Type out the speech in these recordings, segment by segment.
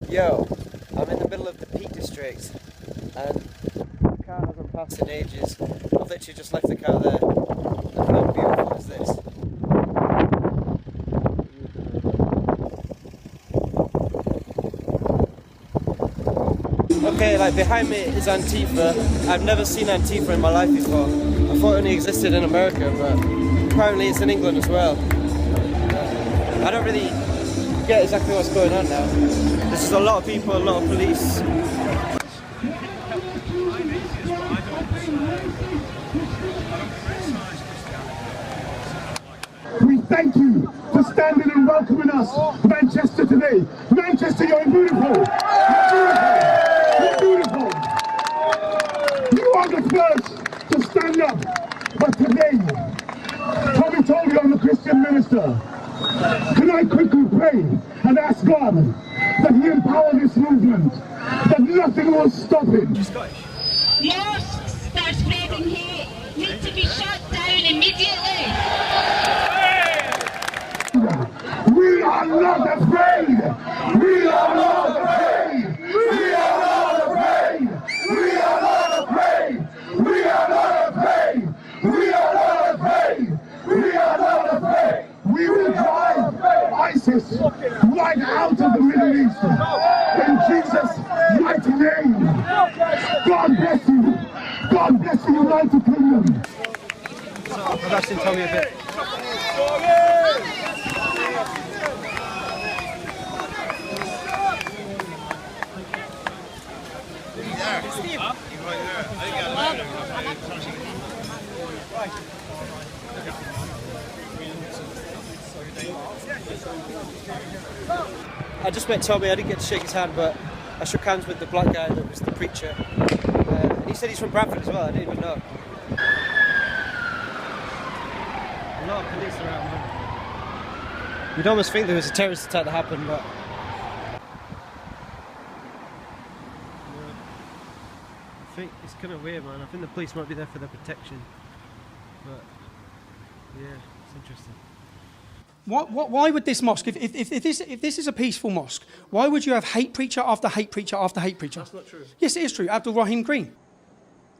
Yo, I'm in the middle of the Peak District and the car hasn't passed in ages. I've literally just left the car there. And how beautiful is this? Okay, like behind me is Antifa. I've never seen Antifa in my life before. I thought it only existed in America, but apparently it's in England as well. I don't really get exactly what's going on now. There's just a lot of people, a lot of police. We thank you for standing and welcoming us, Manchester, today. Manchester, you're beautiful. You're beautiful. You are the first to stand up. But today, Tommy told you I'm a Christian minister. Can I quickly pray and ask God that He empower this movement, that nothing will stop it? Mosques that are spreading hate need to be shut down immediately. We are not afraid. We are not afraid. We are not afraid. We are not afraid. We are not afraid. We are not afraid. We are not afraid. We will drive ISIS right out of the Middle East. In Jesus' mighty name. God bless you. God bless the United Kingdom. I've actually told me a bit. I just met Tommy. I didn't get to shake his hand, but I shook hands with the black guy that was the preacher. And he said he's from Bradford as well. I didn't even know. A lot of police around, man. You'd almost think there was a terrorist attack that happened, but I think it's kind of weird, man. I think the police might be there for their protection, but yeah, it's interesting. Why would this mosque, if this is a peaceful mosque, why would you have hate preacher after hate preacher after hate preacher? That's not true. Yes, it is true. Abdul Rahim Green.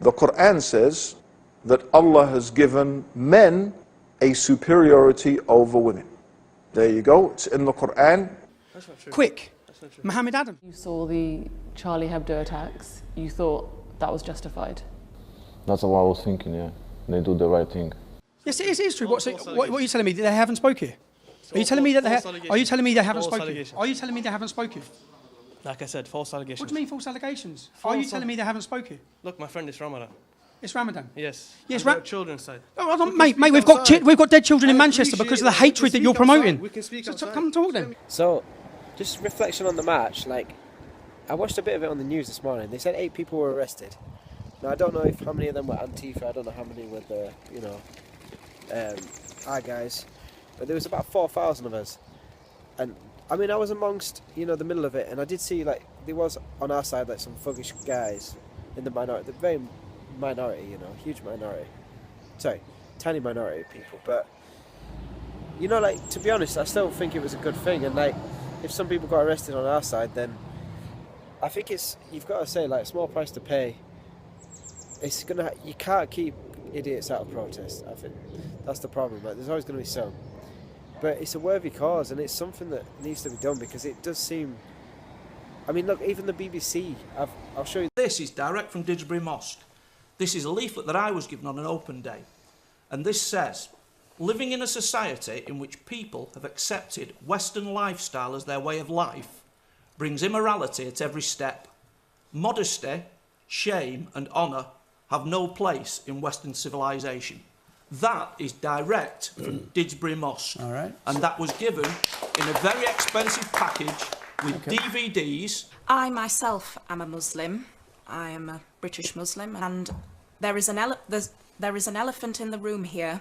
The Quran says that Allah has given men a superiority over women. There you go, it's in the Quran. That's not true. Quick. That's not true. Mohammed Adam. You saw the Charlie Hebdo attacks, you thought that was justified? That's what I was thinking, yeah. They do the right thing. Yes, it is true. What are you telling me? That they haven't spoke here? Are you telling me that they haven't spoken? Are you telling me they haven't spoken? Like I said, false allegations. What do you mean false allegations? Are you telling me they haven't spoken? Look, my friend is Ramadan. It's Ramadan. Yes. Yes, children's side. Oh, mate, we've got dead children in Manchester because of the hatred that you're promoting. We can speak So outside. come talk then. So, just reflection on the match. Like, I watched a bit of it on the news this morning. They said 8 people were arrested. Now I don't know how many of them were Antifa. I don't know how many were the our guys, but there was about 4,000 of us. And I mean, I was amongst the middle of it, and I did see like there was on our side like some thuggish guys in the minority, the very minority, huge minority. Sorry, tiny minority of people. But like to be honest, I still think it was a good thing. And like, if some people got arrested on our side, then I think you've got to say like a small price to pay. You can't keep idiots out of protest. I think that's the problem. Like, there's always going to be some. But it's a worthy cause, and it's something that needs to be done because it does seem. I mean, look, even the BBC. I'll show you. This is direct from Didsbury Mosque. This is a leaflet that I was given on an open day, and this says, "Living in a society in which people have accepted Western lifestyle as their way of life brings immorality at every step. Modesty, shame, and honour have no place in Western civilization." That is direct from Didsbury Mosque. All right. And that was given in a very expensive package with DVDs. I myself am a Muslim. I am a British Muslim, and there is an elephant in the room here,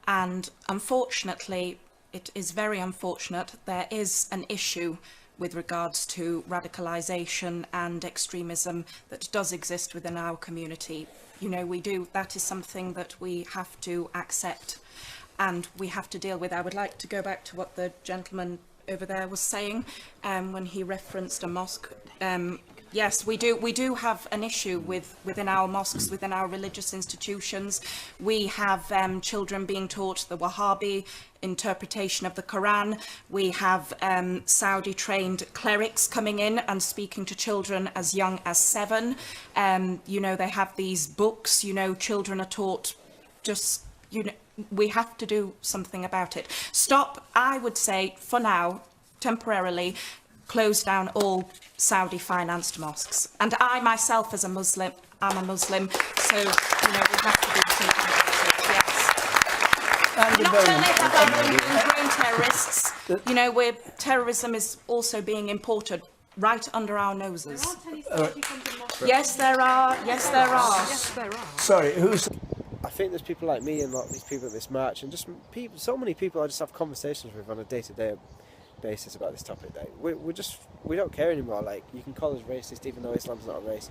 and unfortunately, it is very unfortunate, there is an issue with regards to radicalisation and extremism that does exist within our community. That is something that we have to accept and we have to deal with. I would like to go back to what the gentleman over there was saying when he referenced a mosque. Yes, we do have an issue within our mosques, within our religious institutions. We have children being taught the Wahhabi interpretation of the Quran. We have Saudi-trained clerics coming in and speaking to children as young as 7. You know, they have these books, you know, children are taught just, you know, we have to do something about it. Stop, I would say, for now, temporarily, close down all Saudi-financed mosques. And I myself, as a Muslim, I'm a Muslim, so, you know, we have to do something about it, yes. Not only have our own terrorists, you know, terrorism is also being imported right under our noses. Yes, there are. Yes, there are. Yes, there are. Sorry, who's... I think there's people like me and a lot of these people at this march, and just people, so many people I just have conversations with on a day-to-day basis about this topic. Like, we don't care anymore. Like, you can call us racist even though Islam's not a race.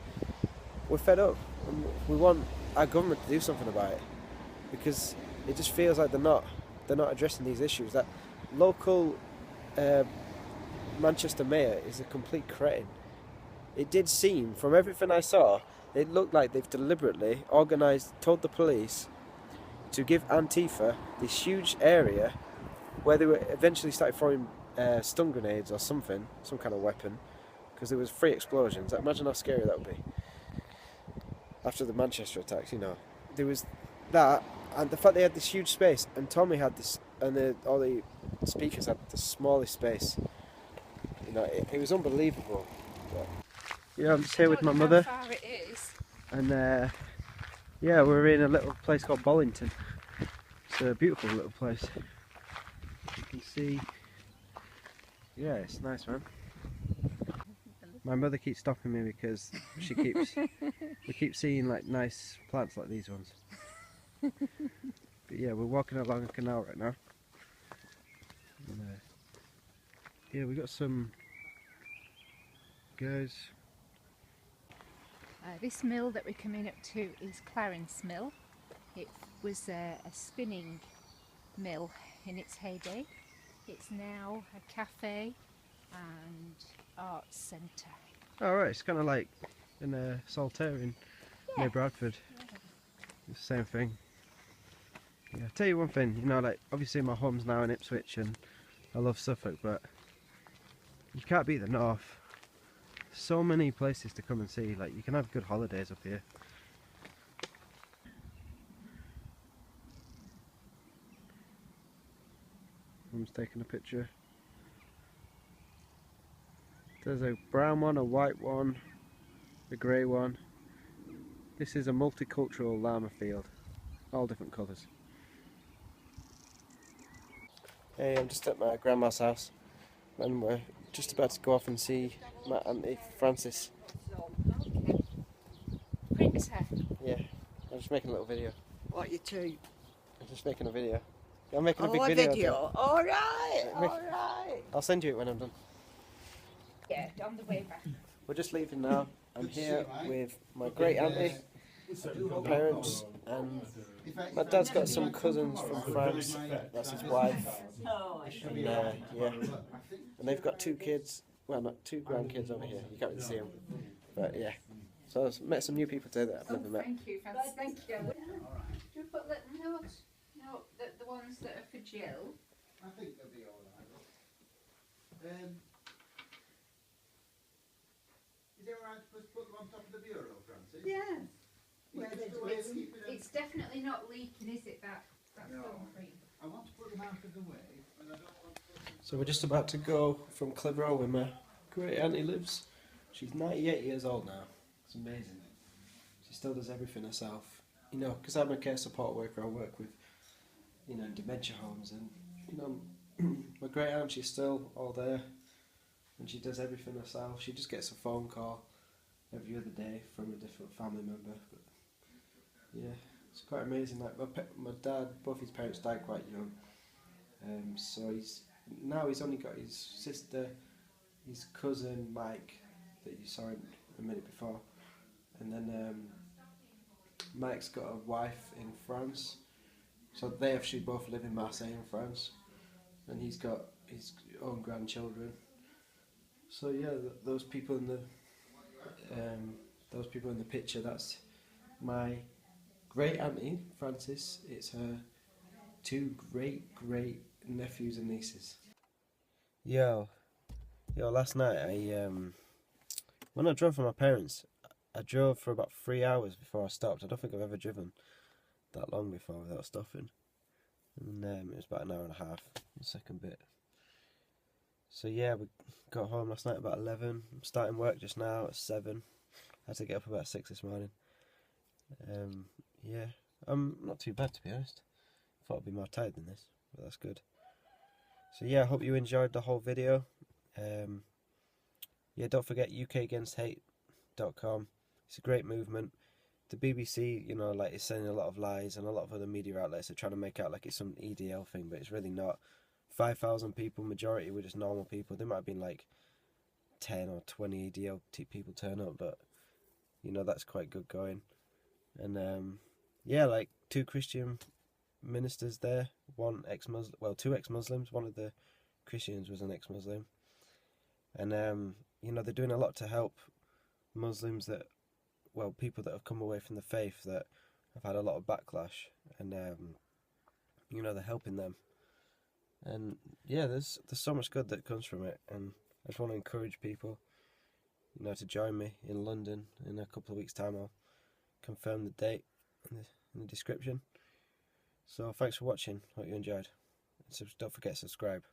We're fed up, and we want our government to do something about it, because it just feels like they're not addressing these issues. That local Manchester mayor is a complete cretin. It did seem, from everything I saw, it looked like they've deliberately told the police to give Antifa this huge area where they were eventually started throwing stun grenades or something, some kind of weapon, because there was 3 explosions. Imagine how scary that would be. After the Manchester attacks, you know, there was that, and the fact they had this huge space, and Tommy had this, and all the speakers had the smallest space. You know, it was unbelievable. But, yeah, I'm just here with my mother. How far it is. And yeah, we're in a little place called Bollington. It's a beautiful little place. You can see, yeah, it's nice, man. My mother keeps stopping me because we keep seeing like nice plants like these ones. But yeah, we're walking along a canal right now. And, yeah, we got some guys. This mill that we're coming up to is Clarence Mill. It was a spinning mill in its heyday. It's now a cafe and arts centre. Oh right, it's kind of like in Saltaire near Bradford. Yeah. It's the same thing. Yeah, I'll tell you one thing, you know, like obviously my home's now in Ipswich and I love Suffolk, but you can't beat the north. So many places to come and see, like you can have good holidays up here. Mum's taking a picture. There's a brown one, a white one, a grey one. This is a multicultural llama field, all different colours. Hey, I'm just at my grandma's house and we're just about to go off and see my auntie Frances. Yeah, I'm just making a little video. What, you two? I'm just making a video. I'm making a big video. Alright, alright. I'll send you it when I'm done. Yeah, on the way back. We're just leaving now. I'm here with my great auntie, my parents, and my dad's got some cousins from France. That's his wife. And yeah, and they've got 2 kids. Well, not 2 grandkids over here. You can't really see them, but yeah. So I've met some new people today that I've never met. Thank you, Francis. Thank you. Do you put little notes? No, the ones that are for Jill. I think they'll be alright. Is it alright to put them on top of the bureau, Francis? Yes. Yeah, It's definitely not leaking, is it? That's no. sun cream. I want to put them out of the way, but I don't want to put them... So we're just about to go from Clitheroe where my great auntie lives. She's 98 years old now. It's amazing. She still does everything herself. You know, because I'm a care support worker, I work with, you know, dementia homes, and, you know, my great aunt, she's still all there, and she does everything herself. She just gets a phone call every other day from a different family member. But yeah, it's quite amazing. Like my dad, both his parents died quite young, so he's only got his sister, his cousin Mike, that you saw a minute before, and then Mike's got a wife in France, so they actually both live in Marseille in France, and he's got his own grandchildren. So yeah, those people in the picture, that's my great auntie Frances. It's her 2 great nephews and nieces. Yo, last night when I drove from my parents, I drove for about 3 hours before I stopped. I don't think I've ever driven that long before without stopping. And it was about an hour and a half, the second bit. So yeah, we got home last night about 11. I'm starting work just now at 7. I had to get up about 6 this morning. Yeah, I'm not too bad, to be honest. Thought I'd be more tired than this, but that's good. So yeah, I hope you enjoyed the whole video. Yeah, don't forget ukagainst.hate.com. It's a great movement. The BBC, you know, like, is saying a lot of lies, and a lot of other media outlets are trying to make out like it's some EDL thing, but it's really not. 5,000 people, majority were just normal people. There might have been like 10 or 20 EDL people turn up, but you know, that's quite good going. And yeah, like 2 Christian ministers there, 2 ex-Muslims. One of the Christians was an ex-Muslim, and you know, they're doing a lot to help Muslims that, well, people that have come away from the faith that have had a lot of backlash, and you know, they're helping them. And yeah, there's so much good that comes from it, and I just want to encourage people, you know, to join me in London in a couple of weeks' time. I'll confirm the date in the description. So thanks for watching. Hope you enjoyed. So don't forget to subscribe.